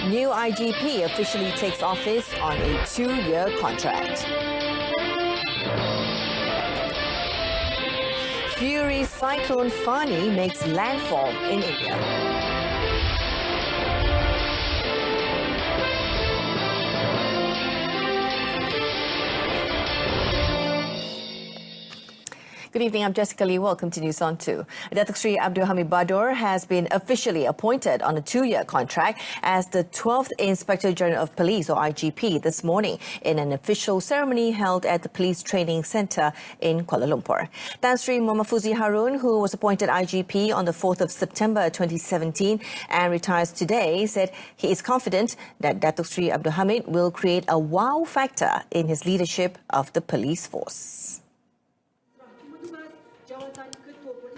New IGP officially takes office on a 2-year contract. Fury cyclone Fani makes landfall in India. Good evening, I'm Jessica Lee. Welcome to News on 2. Dr Sri Abdul Hamid Badur has been officially appointed on a 2-year contract as the 12th Inspector General of Police, or IGP, this morning in an official ceremony held at the Police Training Centre in Kuala Lumpur. Tan Sri Muhammad Fuzi Harun, who was appointed IGP on the 4th of September 2017 and retires today, said he is confident that Dr Sri Abdul Hamid will create a wow factor in his leadership of the police force.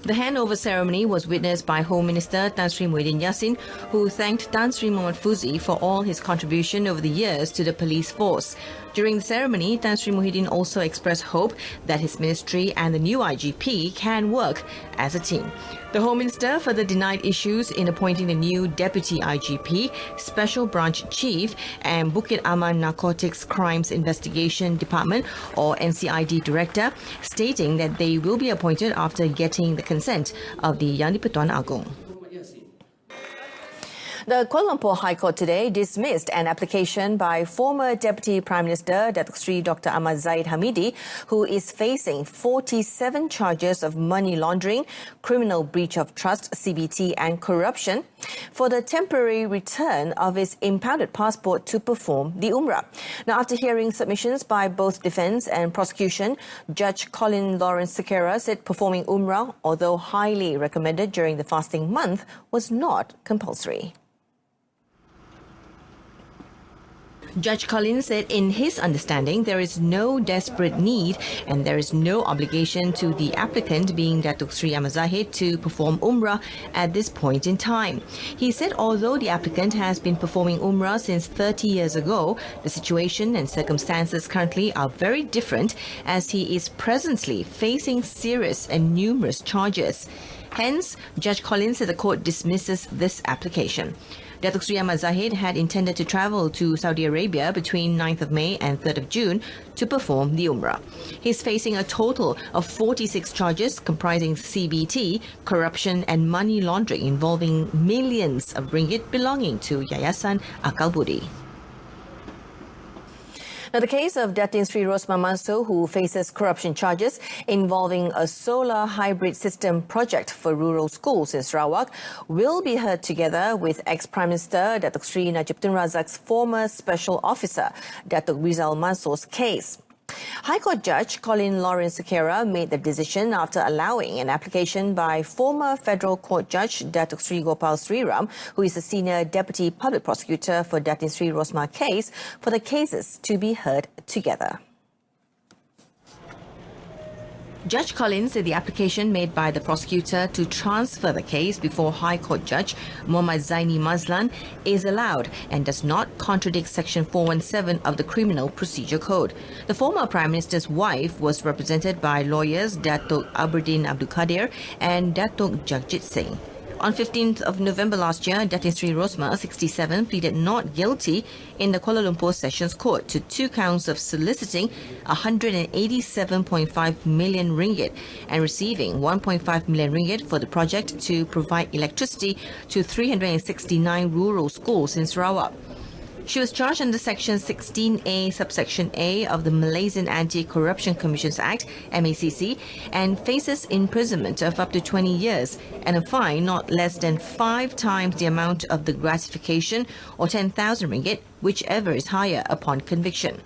The handover ceremony was witnessed by Home Minister Tan Sri Muhyiddin Yassin, who thanked Tan Sri Muhammad Fuzi for all his contribution over the years to the police force. During the ceremony, Tan Sri Muhyiddin also expressed hope that his ministry and the new IGP can work as a team. The Home Minister further denied issues in appointing the new Deputy IGP, Special Branch Chief and Bukit Aman Narcotics Crimes Investigation Department, or NCID Director, stating that they will be appointed after getting the consent of the Yang di-Pertuan Agong. The Kuala Lumpur High Court today dismissed an application by former Deputy Prime Minister Dr Amazighs Hamidi, who is facing 47 charges of money laundering, criminal breach of trust, CBT and corruption, for the temporary return of his impounded passport to perform the Umrah. Now, after hearing submissions by both defence and prosecution, Judge Colin Lawrence Sequeira said performing Umrah, although highly recommended during the fasting month, was not compulsory. Judge Collins said in his understanding there is no desperate need and there is no obligation to the applicant, being Datuk Sri Amazighs, to perform Umrah at this point in time. He said although the applicant has been performing Umrah since 30 years ago, the situation and circumstances currently are very different, as he is presently facing serious and numerous charges. Hence, Judge Collins said the court dismisses this application. Datuk Sri Amazighs had intended to travel to Saudi Arabia between 9th of May and 3rd of June to perform the Umrah. He's facing a total of 46 charges comprising CBT, corruption and money laundering involving millions of ringgit belonging to Yayasan Akal Budi. Now, the case of Dr Sri Rosmah Mansor, who faces corruption charges involving a solar hybrid system project for rural schools in Sarawak, will be heard together with ex-Prime Minister Dr Sri Najib Tun Razak's former special officer, Dr Rizal Mansor's case. High Court Judge Colin Lawrence Sequeira made the decision after allowing an application by former Federal Court Judge Datuk Sri Gopal Sriram, who is the Senior Deputy Public Prosecutor for Datin Sri Rosmah case, for the cases to be heard together. Judge Collins said the application made by the prosecutor to transfer the case before High Court Judge Muhammad Zaini Mazlan is allowed and does not contradict Section 417 of the Criminal Procedure Code. The former Prime Minister's wife was represented by lawyers Datuk Aberdeen Abdul Kadir and Datuk Jagjit Singh. On 15th of November last year, Datin Sri Rosmah, 67, pleaded not guilty in the Kuala Lumpur Sessions Court to 2 counts of soliciting 187.5 million ringgit and receiving 1.5 million ringgit for the project to provide electricity to 369 rural schools in Sarawak. She was charged under Section 16A, subsection A of the Malaysian Anti-Corruption Commissions Act, MACC, and faces imprisonment of up to 20 years and a fine not less than 5 times the amount of the gratification, or 10,000 ringgit, whichever is higher upon conviction.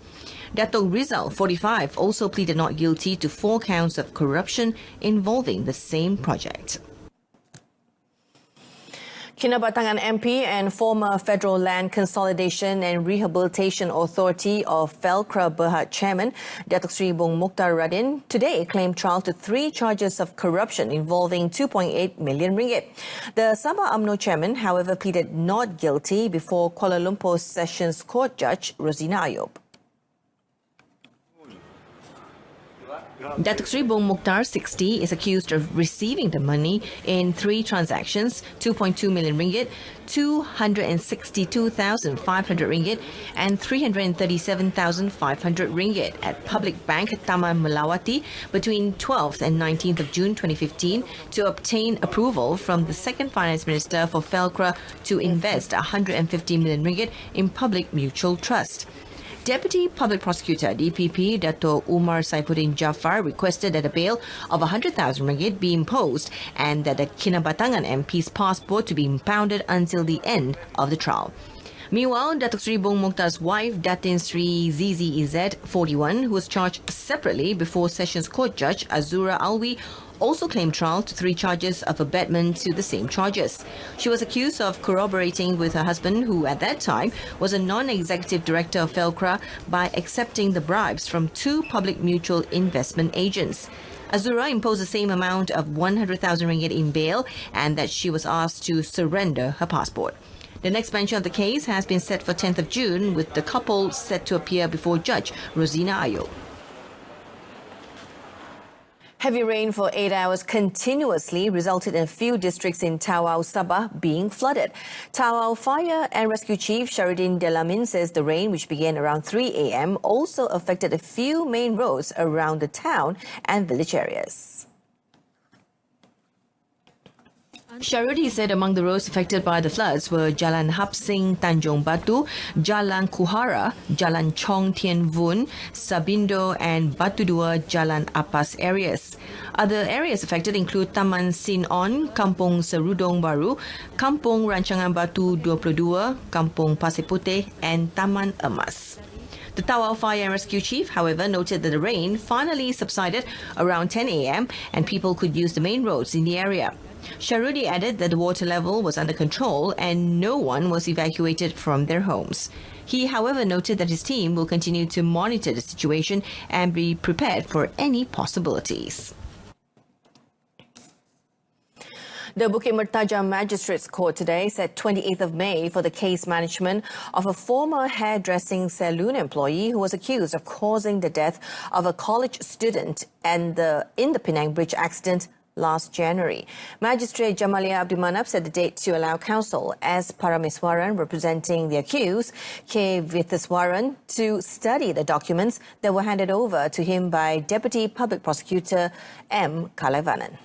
Datuk Rizal, 45, also pleaded not guilty to 4 counts of corruption involving the same project. Kinabatangan MP and former Federal Land Consolidation and Rehabilitation Authority of Felcra Berhad Chairman Datuk Sri Bung Mokhtar Radin today claimed trial to 3 charges of corruption involving 2.8 million ringgit. The Saba UMNO Chairman, however, pleaded not guilty before Kuala Lumpur Sessions Court Judge Rosina Ayub. Dr Yvonne Mokhtar, 60, is accused of receiving the money in 3 transactions, 2.2 million ringgit, 262,500 ringgit and 337,500 ringgit at Public Bank Taman Melawati between 12th and 19th of June 2015 to obtain approval from the second Finance Minister for Felcra to invest 150 million ringgit in public mutual trust. Deputy Public Prosecutor DPP Dr Umar Saifuddin Jaafar requested that a bail of 100,000 ringgit be imposed and that the Kinabatangan MP's passport to be impounded until the end of the trial. Meanwhile, Datuk Sri Bong Mokhtar's wife, Datin Sri Zizi Izzat, 41, who was charged separately before Sessions Court Judge Azura Alwi, also claimed trial to 3 charges of abetment to the same charges. She was accused of corroborating with her husband, who at that time was a non-executive director of Felcra, by accepting the bribes from 2 public mutual investment agents. Azura imposed the same amount of 100,000 ringgit in bail and that she was asked to surrender her passport. The next bench of the case has been set for 10th of June, with the couple set to appear before Judge Rosina Ayo. Heavy rain for 8 hours continuously resulted in a few districts in Tawau, Saba being flooded. Tawau Fire and Rescue Chief Sharuddin Delamin says the rain, which began around 3 a.m, also affected a few main roads around the town and village areas. Sharuddin said among the roads affected by the floods were Jalan Hapsing Tanjung Batu, Jalan Kuhara, Jalan Chong Tien Vun, Sabindo and Batu Dua Jalan Apas areas. Other areas affected include Taman Sin On, Kampung Serudong Baru, Kampung Rancangan Batu 22, Kampung Pasir Putih and Taman Emas. The Tawau Fire and Rescue Chief, however, noted that the rain finally subsided around 10 a.m. and people could use the main roads in the area. Sharuddin added that the water level was under control and no one was evacuated from their homes. He, however, noted that his team will continue to monitor the situation and be prepared for any possibilities. The Bukit Mertajam Magistrates Court today set 28th of May for the case management of a former hairdressing saloon employee who was accused of causing the death of a college student in the Penang Bridge accident last January. Magistrate Jamalia Abdulmanap set the date to allow counsel as Parameswaran representing the accused, K. Vithaswaran, to study the documents that were handed over to him by Deputy Public Prosecutor M. Kalaivanan.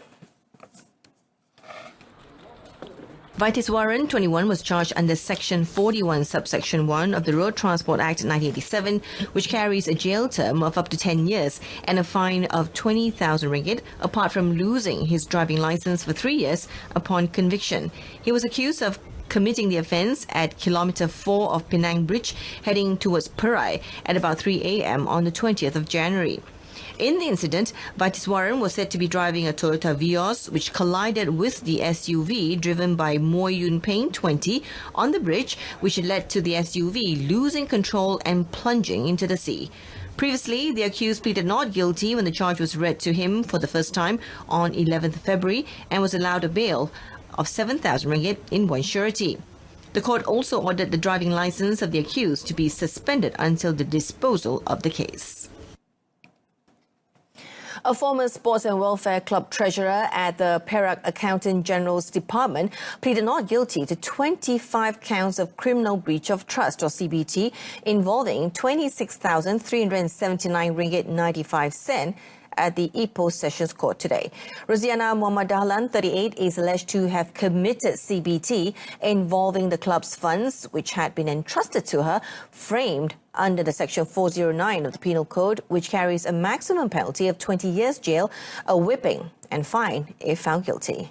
Vithaswaran, 21, was charged under Section 41, Subsection 1 of the Road Transport Act 1987, which carries a jail term of up to 10 years and a fine of 20,000 ringgit, apart from losing his driving license for 3 years upon conviction. He was accused of committing the offence at Kilometre 4 of Penang Bridge, heading towards Perai at about 3 a.m. on the 20th of January. In the incident, Vithaswaran was said to be driving a Toyota Vios, which collided with the SUV driven by Moy Yun Peng, 20, on the bridge, which led to the SUV losing control and plunging into the sea. Previously, the accused pleaded not guilty when the charge was read to him for the first time on 11th February and was allowed a bail of 7,000 ringgit in one surety. The court also ordered the driving license of the accused to be suspended until the disposal of the case. A former Sports and Welfare Club treasurer at the Perak Accountant General's Department pleaded not guilty to 25 counts of criminal breach of trust, or CBT, involving 26,379 ringgit 95 cent at the Ipoh Sessions Court today. Rosiana Muhammad Dahlan, 38, is alleged to have committed CBT involving the club's funds, which had been entrusted to her, framed under the Section 409 of the Penal Code, which carries a maximum penalty of 20 years jail, a whipping and fine if found guilty.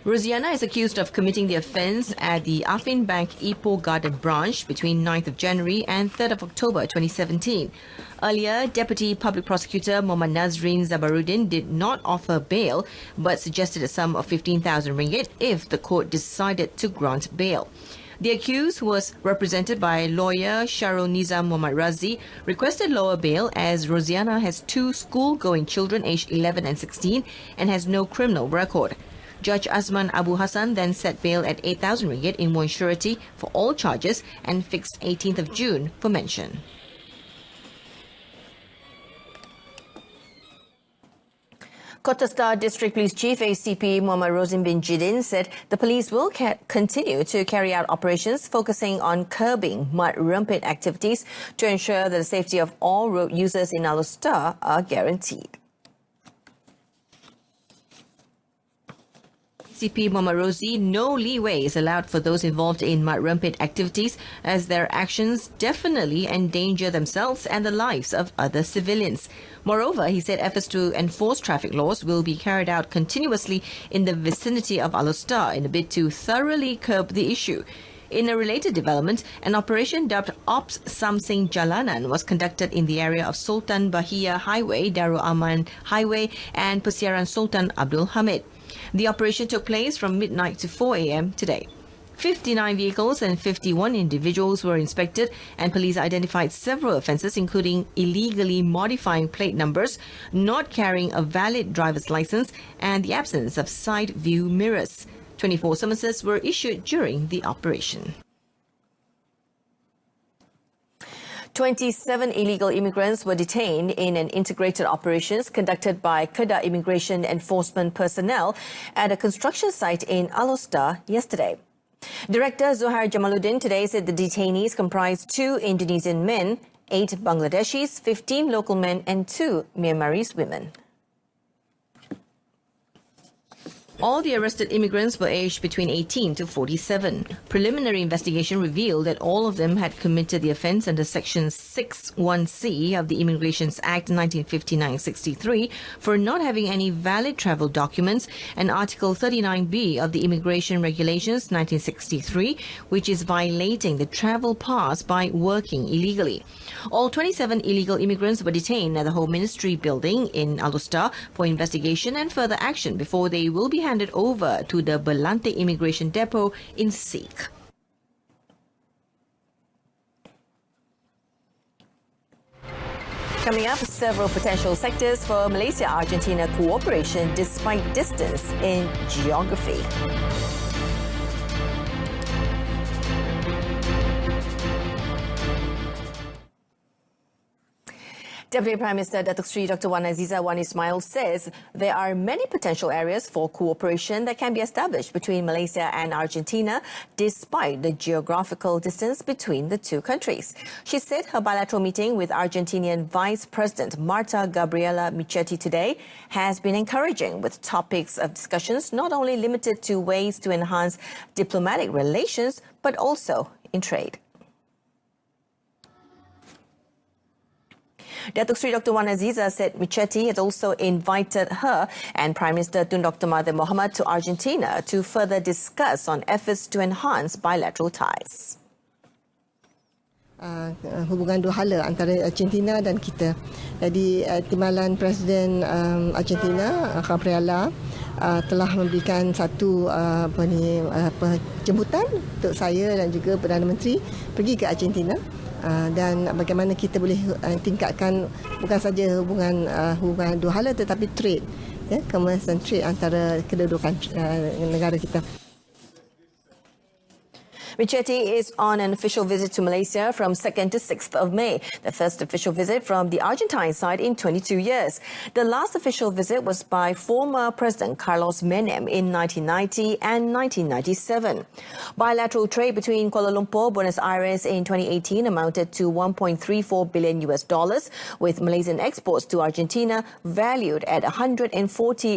Rosiana is accused of committing the offence at the Affin Bank Ipoh Garden branch between 9th of January and 3rd of October 2017. Earlier, Deputy Public Prosecutor Muhammad Nazrin Zabaruddin did not offer bail but suggested a sum of 15,000 ringgit if the court decided to grant bail. The accused, who was represented by lawyer Sharul Nizam Muhammad Razi, requested lower bail as Rosiana has 2 school-going children aged 11 and 16 and has no criminal record. Judge Azman Abu Hassan then set bail at 8,000 ringgit in one surety for all charges and fixed 18th of June for mention. KOTA STAR District Police Chief ACP Muhammad Rosim bin Jidin said the police will continue to carry out operations focusing on curbing mud rumpet activities to ensure that the safety of all road users in Alor Star are guaranteed. ACP Muhammad Rozi, no leeway is allowed for those involved in mud rumpet activities as their actions definitely endanger themselves and the lives of other civilians. Moreover, he said efforts to enforce traffic laws will be carried out continuously in the vicinity of Alor Star in a bid to thoroughly curb the issue. In a related development, an operation dubbed Ops Samsing Jalanan was conducted in the area of Sultan Bahia Highway, Darul Aman Highway and Persiaran Sultan Abdul Hamid. The operation took place from midnight to 4 a.m. today. 59 vehicles and 51 individuals were inspected, and police identified several offences including illegally modifying plate numbers, not carrying a valid driver's licence and the absence of side view mirrors. 24 summonses were issued during the operation. 27 illegal immigrants were detained in an integrated operations conducted by Kedah Immigration Enforcement personnel at a construction site in Alor Star yesterday. Director Zuhair Jamaluddin today said the detainees comprised 2 Indonesian men, 8 Bangladeshis, 15 local men and 2 Myanmarese women. All the arrested immigrants were aged between 18 to 47. Preliminary investigation revealed that all of them had committed the offence under Section 61C of the Immigrations Act 1959-63 for not having any valid travel documents, and Article 39B of the Immigration Regulations 1963, which is violating the travel pass by working illegally. All 27 illegal immigrants were detained at the Home Ministry building in Alor Star for investigation and further action before they will be handed over to the Belante Immigration Depot in Sikh. Coming up, several potential sectors for Malaysia Argentina cooperation despite distance in geography. Deputy Prime Minister Datuk Seri Dr Amazighs Umrah says there are many potential areas for cooperation that can be established between Malaysia and Argentina despite the geographical distance between the two countries. She said her bilateral meeting with Argentinian Vice President Marta Gabriela Michetti today has been encouraging, with topics of discussions not only limited to ways to enhance diplomatic relations but also in trade. Datuk Seri Dr Amazighs said Michetti had also invited her and Prime Minister Tun Dr Mahathir Mohamad to Argentina to further discuss on efforts to enhance bilateral ties. Hubungan dua hala antara Argentina dan kita. Jadi timbalan Presiden Argentina Gabriela telah memberikan satu jemputan untuk saya dan juga Perdana Menteri pergi ke Argentina. Dan bagaimana kita boleh tingkatkan bukan saja hubungan dua hala tetapi trade, ya, commerce dan trade antara kedudukan negara kita. Michetti is on an official visit to Malaysia from 2nd to 6th of May, the first official visit from the Argentine side in 22 years. The last official visit was by former President Carlos Menem in 1990 and 1997. Bilateral trade between Kuala Lumpur, Buenos Aires in 2018 amounted to $1.34 billion, with Malaysian exports to Argentina valued at $140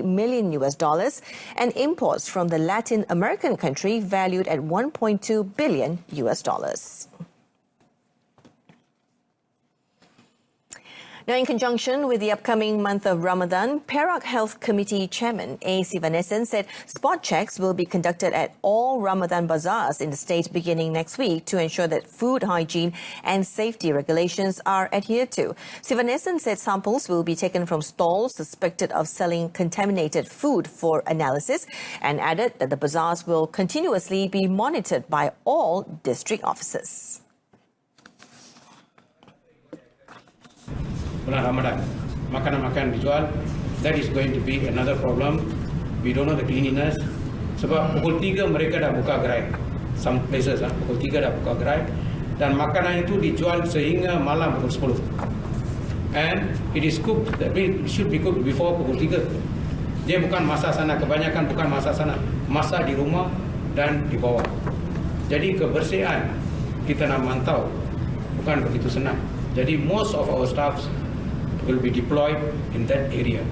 million, and imports from the Latin American country valued at $1.2 billion. Now, in conjunction with the upcoming month of Ramadan, Perak Health Committee Chairman A. Sivanesan said spot checks will be conducted at all Ramadan bazaars in the state beginning next week to ensure that food hygiene and safety regulations are adhered to. Sivanesan said samples will be taken from stalls suspected of selling contaminated food for analysis, and added that the bazaars will continuously be monitored by all district officers. Bulan Ramadan, makanan-makanan dijual, that is going to be another problem. We don't know the cleanliness. Sebab pukul 3 mereka dah buka gerai. Some places, pukul 3 dah buka gerai. Dan makanan itu dijual sehingga malam pukul 10. And it is cooked, that means it should be cooked before pukul 3. Dia bukan masak sana, kebanyakan bukan masak sana, masak di rumah dan di bawah. Jadi kebersihan kita nak mantau bukan begitu senang. Jadi most of our staffs will be deployed in that area.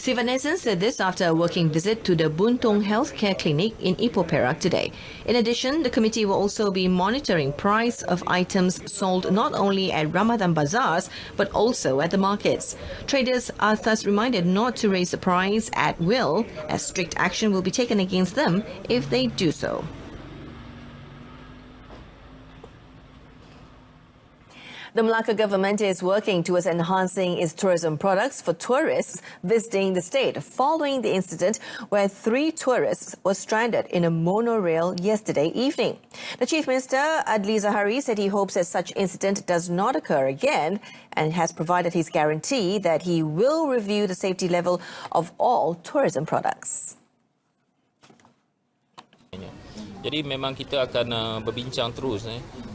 Sivanesan said this after a working visit to the Buntung Healthcare Clinic in Ipoh Perak today. In addition, the committee will also be monitoring price of items sold not only at Ramadan bazaars but also at the markets. Traders are thus reminded not to raise the price at will, as strict action will be taken against them if they do so. The Malacca government is working towards enhancing its tourism products for tourists visiting the state following the incident where 3 tourists were stranded in a monorail yesterday evening. The Chief Minister, Adli Zahari, said he hopes that such incident does not occur again and has provided his guarantee that he will review the safety level of all tourism products. Jadi memang kita akan berbincang terus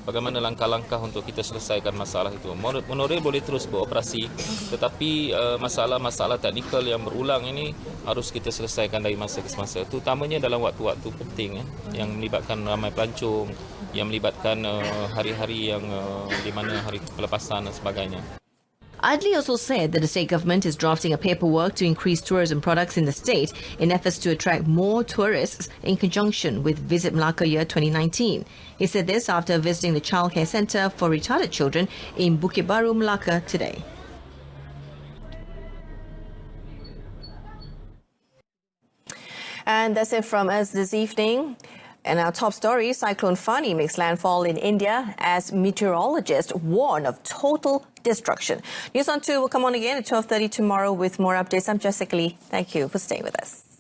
bagaimana langkah-langkah untuk kita selesaikan masalah itu. Monorail boleh terus beroperasi, tetapi masalah-masalah teknikal yang berulang ini harus kita selesaikan dari masa ke masa. Terutamanya dalam waktu-waktu penting yang melibatkan ramai pelancong, yang melibatkan hari-hari yang di mana hari pelepasan dan sebagainya. Adli also said that the state government is drafting a paperwork to increase tourism products in the state in efforts to attract more tourists in conjunction with Visit Malacca Year 2019. He said this after visiting the childcare centre for retarded children in Bukit Baru, Malacca today. And that's it from us this evening. And our top story, Cyclone Fani makes landfall in India as meteorologists warn of total destruction. News on 2 will come on again at 12:30 tomorrow with more updates. I'm Jessica Lee. Thank you for staying with us.